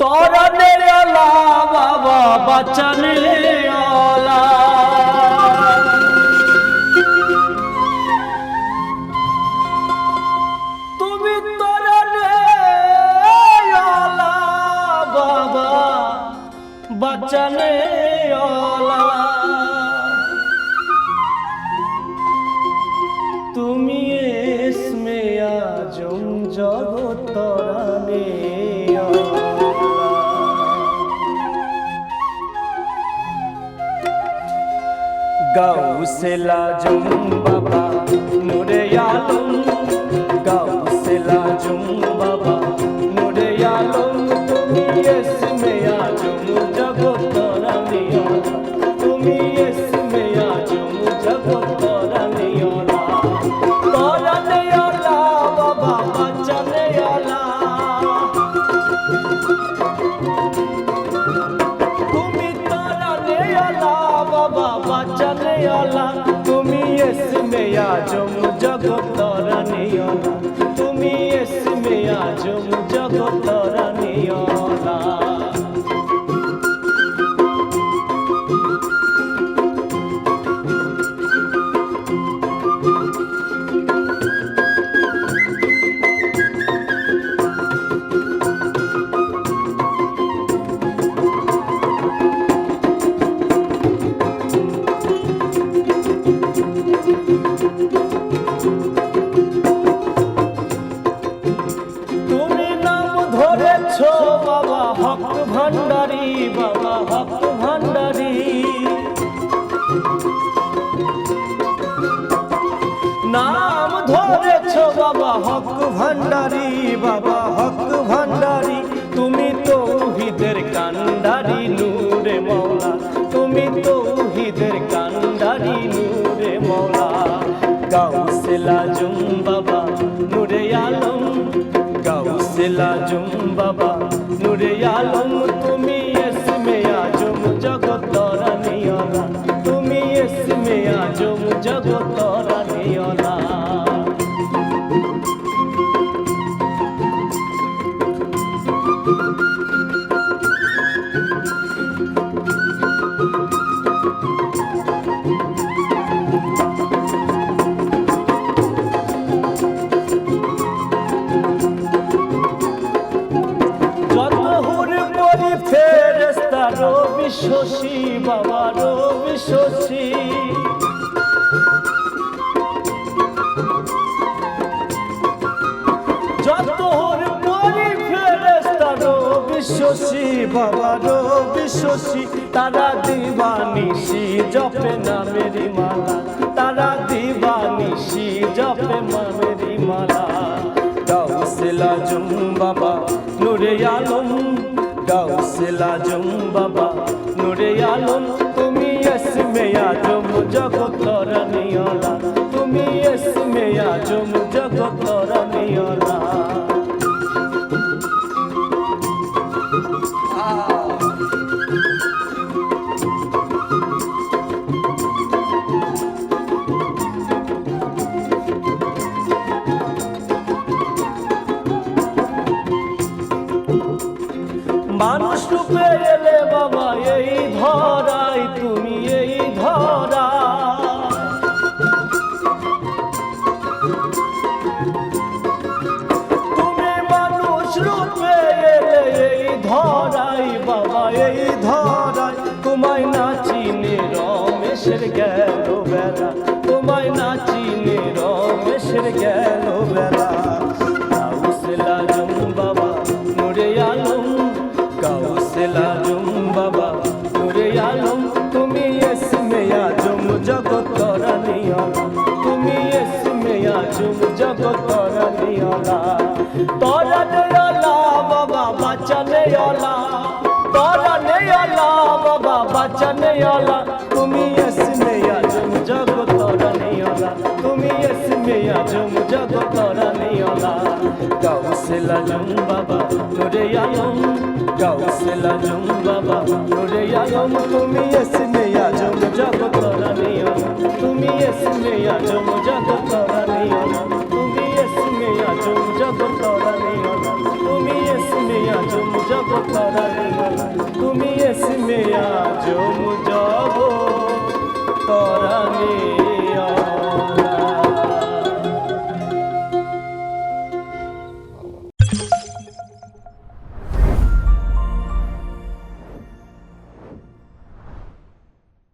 তরনে আলা বাবা বাঁচানে আলা তুমি তরনে আলা বাবা বাঁচানে আলা তুমি ইসমে আজম জগত তরনে গাউসে লাজম বাবা নূরে আলম গাউসে লাজম বাবা নূরে আলম তুমি ইসমে আজম জগত তরনে আলা তুমি ইসমে আজম জগত তরনে আলা তরনে আলা বাবা বাঁচানে আলা তুমি তরনে আলা বাবা বাঁচানে আলা তুমি ইসমে আজম জগত তরনে আলা তুমি ইসমে আজম জগত তরনে আলা তুমি নাম ধরেছ বাবা হক ভান্ডারী বাবা হক ভান্ডারী নাম ধরেছ বাবা হক ভান্ডারী বাবা হক ভান্ডারী তুমি তৌহিদের কান্ডারী নূরে মওলা তুমি তৌহিদের কান্ডারী নূরে মওলা গাউসে লাজম বাবা নূরে আলম গাউসে লাজম বাবা নূরে আলম তুমি ইসমে আজম জগত তরনে আলা তুমি ইসমে আজম জগত তরনে আলা ফেরেশতা রবি শশী বাবা রবি শশী যতর পরি ফেরেশতা রবি শশী বাবা রবি শশী তারা দিবানিশি জপে নামেরি মালা তারা দিবানিশি জপে নামেরি মালা গাউসে লাজম বাবা নূরে আলম গাউসে লাজম বাবা নূরে আলম তুমি ইসমে আজম জগত তরনে আলা তুমি ইসমে আজম জগত তরনে আলা মানুষ রূপে এলে বাবা এই ধরাই তুমি এই ধরা তুমি মানুষ রূপে এলে এই ধরাই বাবা এই ধরাই তোমায় না চিনে রমেশের গেল বেলা তোমায় না চিনে রমেশের গেল বেলা গাউসে লাজম বাবা নূরে আলম গাউসে লাজম বাবা নূরে আলম তুমি ইসমে আজম জগত তরনে আলা তুমি ইসমে আজম জগত তরনে আলা তরনে আলা বাবা বাঁচানে আলা তরনে আলা বাবা বাঁচানে আলা তুমি ইসমে আজম জগত তরনে আলা তুমি ইসমে আজম জগত তরনে আলা গাউসে লাজম বাবা নূরে আলম গাউসে লাজম বাবা নূরে আলম তুমি ইসমে আজম জগত তরনে আলা তুমি ইসমে আজম জগত তরনে আলা তুমি ইসমে আজম জগত তরনে আলা তুমি ইসমে আজম জগত তরনে জম জয়